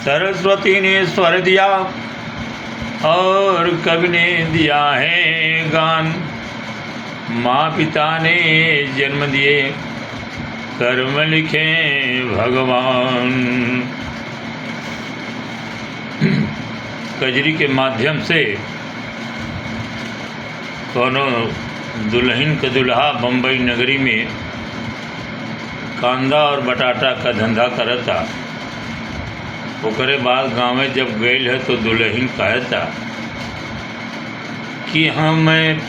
सरस्वती ने स्वर दिया और कवि ने दिया है गान। माँ पिता ने जन्म दिए, कर्म लिखे भगवान। कजरी के माध्यम से कोनो दुल्हन का दुल्हा बम्बई नगरी में कांदा और बटाटा का धंधा करता। ओकरे बाद गाँव में जब गईल है तो दुल्हन कहता कि हमें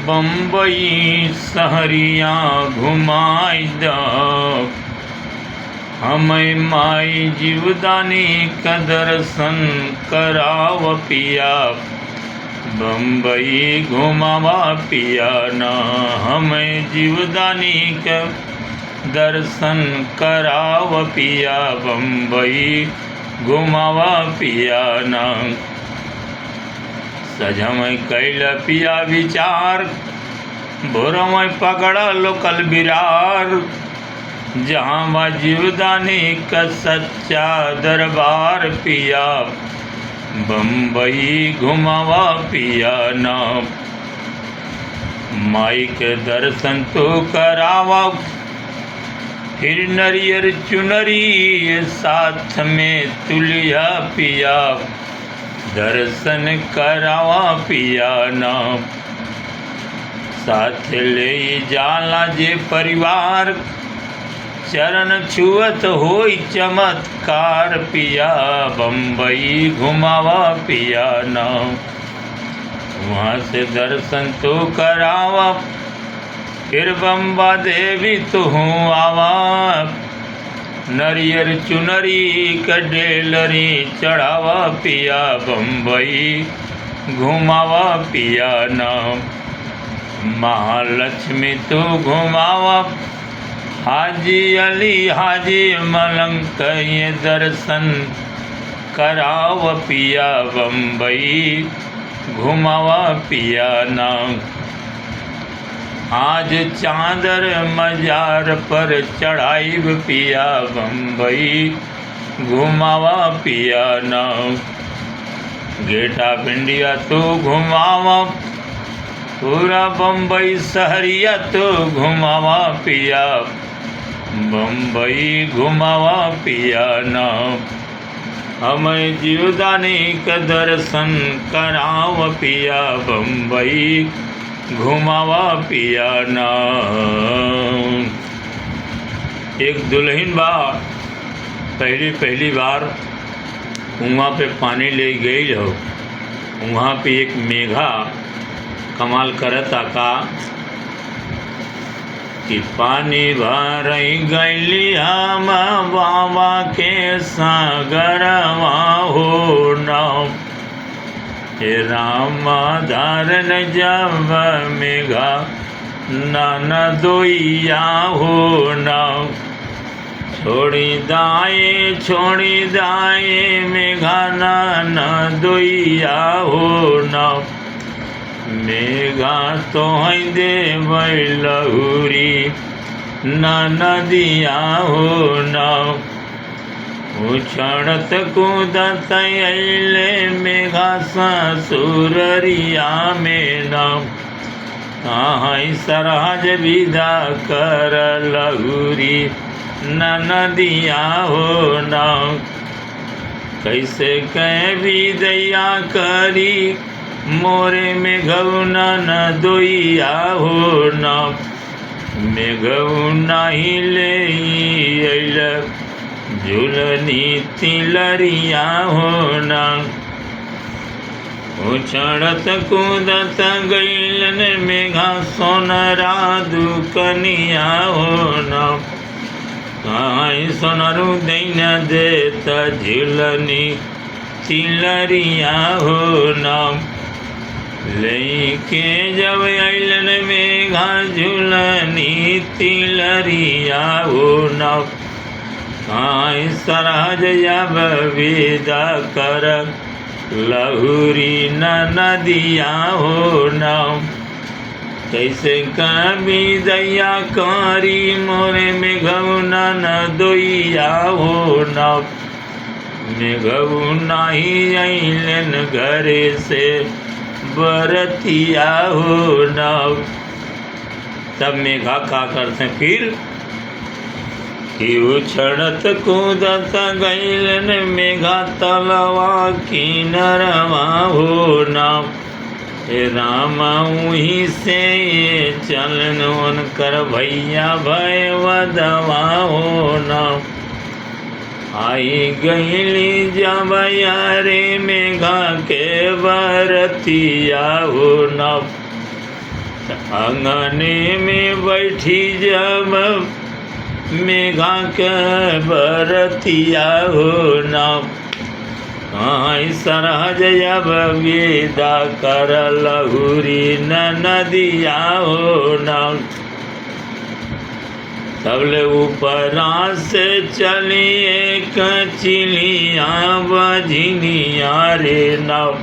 बम्बई सहरिया घुमाई द, हमें माई जीवदानी का दर्शन कराव पिया, बम्बई घुमावा पिया ना, हमें जीवदानी का दर्शन कराव पिया, बम्बई घुमावा पिया ना। सजमय कैल पिया विचार, भोरमय पकड़ा लोकल बिरार, जहाँ बा जीवदानी का सच्चा दरबार पिया, बम्बई घुमावा पिया ना। माई के दर्शन तो करावा, फिर नरियर चुनरी साथ में तुलिया पिया, दर्शन करावा पिया ना। साथ ले जाला जे परिवार, चरण छुअत होई चमत्कार पिया, बम्बई घुमावा पिया ना। वहाँ से दर्शन तो करावा, फिर बम्बा देवी तो हूँ आवा, नरियर चुनरी कडेलरी चढ़ावा पिया, बम्बई घुमावा पिया ना। महालक्ष्मी तो घुमावा, हाजी अली हाजी मलंग ये दर्शन कराव पिया, बम्बई घुमावा पिया ना। आज चादर मजार पर चढ़ाई पिया, बम्बई घुमावा पिया ना। गेटा पिंडिया तो घुमावा, पूरा बम्बई सहरिया तो घुमावा पिया, बम्बई घुमावा पिया ना। हमें जीवदानी का दर्शन कराव पिया, बम्बई घुमावा पिया ना। एक दुल्हन बा पहली बार कुआं पे पानी ले गई हो। वहाँ पे एक मेघा कमाल करता का कि पानी भर गईली हम बाबा के सागरवा हो नाव, हे राम धारन जब मेघा नान दोइया हो नाव, छोड़ी दाए मेघा नान दोइया हो नाव, मेघा तो दे लहुरी न नदिया हो नाव। उछड़त कूदत अइले मेघा ससुररिया में नाव, कहाँ सरहज विदा कर लहुरी न नदिया हो नाव। कैसे कह विदैया करी मोरे मेघऊ न दोइया हो नाव, मेघऊ नहीं ले अइल झुलनी तिलरिया हो नाव। उछड़त कूदत गइलन मेघा सोनरा दुकनिया हो नाव, कहाँ सोनरू दैन देत झुलनी तिलरिया हो नाव। लेके जब अइलन मेघा झुलनी तिलरिया हो नाव, कहाँ सरहज जब विदा कर लहुरी न नदिया हो नाव। कैसे कभी दया कारी मोरे मेघऊ न दोइया हो ना। मेघऊ नाही अइलन घरे से बरतिया हो ना। तब मेघा का करते फिर कि उछड़त कूदत गइलन मेघा तलवा किनरवा हो ना। राम वहीं से चलन उनकर भैया भय वदवा हो ना। आई गईली जब यारे मेघा के बरतिया हो ना। आंगने में बैठी जब मेघा के बरतिया हो ना। आई सरहज अब विदा कर लहुरी नदिया हो ना। तबले ऊपरा से चली एक चिलिया बझनिया रे नाव।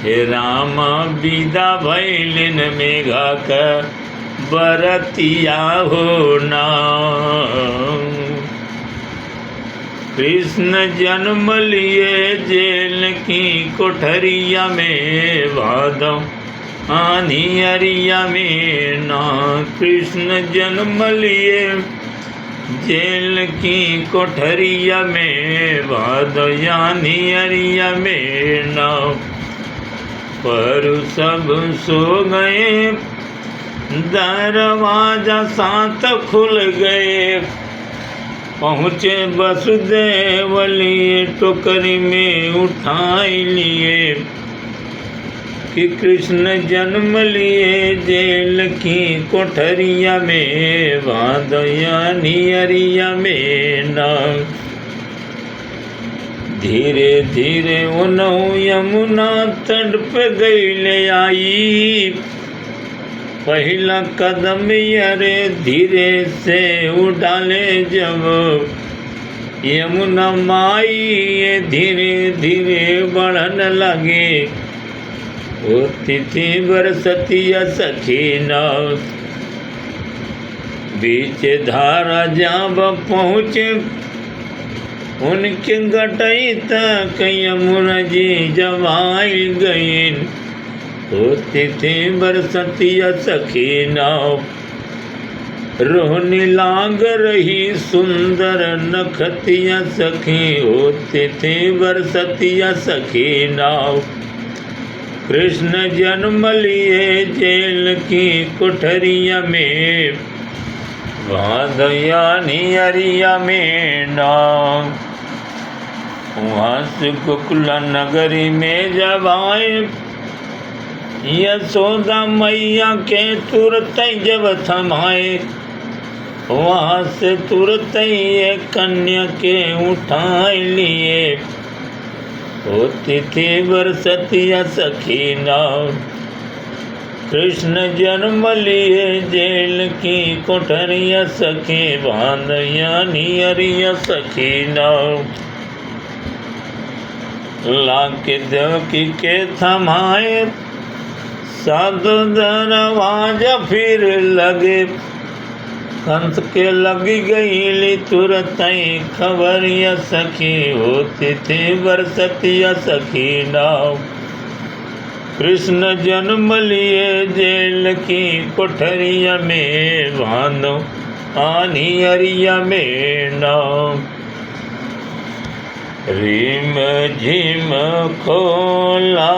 हे राम विदा भैलिन मेघा का बरतिया हो ना। कृष्ण जन्म लिए जेल की कोठरिया में भादो आनियरिया में ना। कृष्ण जन्म लिए जेल की कोठरिया में भादो आनियरिया में ना। पर सब सो गए दरवाजा सात खुल गए। पहुँचे वसुदेव लिए टोकरी में उठाई लिए कि कृष्ण जन्म लिए जेल की कोठरिया में भादया नियरिया में ना। धीरे धीरे उन्हों यमुना तट पे गई ले आई। पहला कदम यारे धीरे से उड़ाले जब यमुना माई ये धीरे धीरे बढ़न लगे। ओ तिथि बरसतिया सखी नाव बीच धारा जब पहुँचे उनके गटई तक यमुना जी जब आई गईन। होती थी बरसतिया सखी नाव रोहनी लाग रही सुंदर नखतिया सखी। होती थी बरसतिया सखी नाव कृष्ण जन्म लिए जेल की कोठरिया में भादया नियरिया में नाव। वहाँ से गोकुल नगरी में जब आए यशोदा मैया के तुरत जब थमाए। वहाँ से तुरत ये कन्या के उठाए लिए। होती थी बरसतिया सखी नाव कृष्ण जन्म लिए जेल की कोठरिया सखी भादया नियरिया सखी नाव। लाके देवकी के थमाए साधु दरवाजा फिर लगे। कंस के लगी गई तुरंत खबरिया सखी। होती थी बरसतिया सखी नाव कृष्ण जन्म लिए जेल की कोठरिया में भादो आनियरिया में नाव। रिम झिम खोला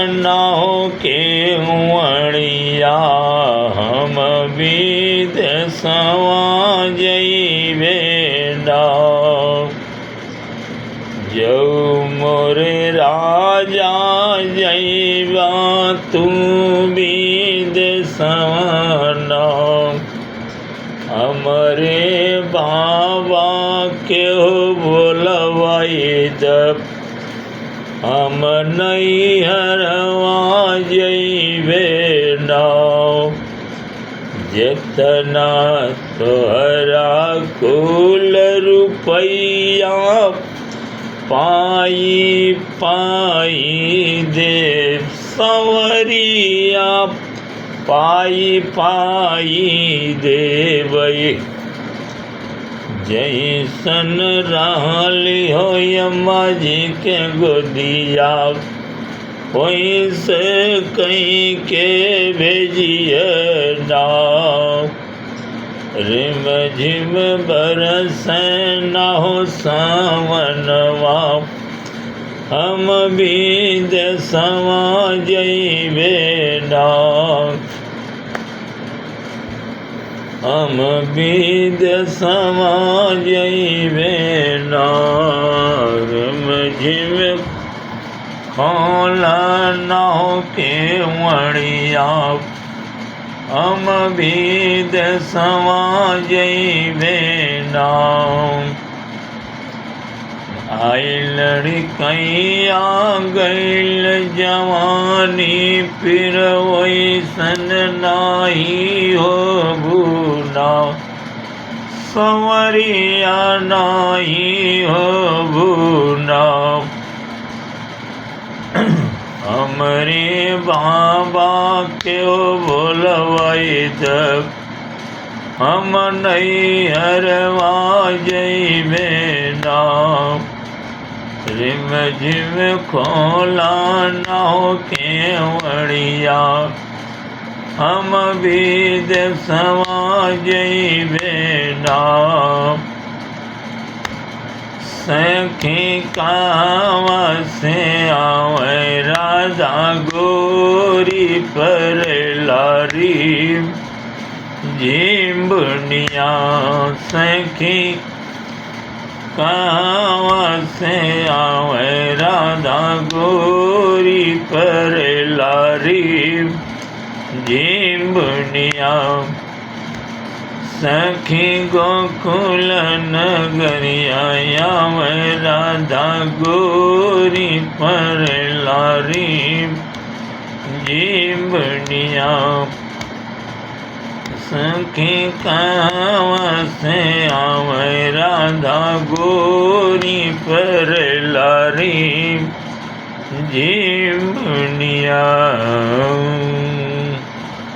नाव के हुअड़िया हम विद सवा जइबे नाव। जो मोरे राजा जइबा तू विद सवा नाव। हमरे बाबा के बोलवाई जब हम नहीं हरवा जइबे नाव। जितना तोहरा कुल रुपैया पाई पाई देव संवरिया पाई पाई देवई जैसन रहली हो अम्मा जी के गोदिया वैसे कहीं के भेजिए नाव रिम झिम बरस ना हो सावनवा हम भी देसवा जइबे नाव हम भी देसवा जइबे नाव रिम झिम खोला ना हो के वणिया हम भी देसवा जइबे नाव आई लड़कैया गईल जवानी फिर वैसन नाही हो भूना संवरिया नाही हो भूना हमरे बाबा के बोलवाई तक हम नहीं हरवा जइबे नाव रिम झिम खोला ना हो केवड़िया हम भी देसवा जइबे नाव सखी कहवा से आवे राधा गोरी पर लारी जिम्बनिया सखी कहवा से आवे राधा गोरी पर लारी जिम्बनिया सखी गोकुल नगरिया आवे राधा गोरी पर लारी जिम्बनिया सखी कहवा से आवे राधा गोरी पर लारी जिम्बनिया।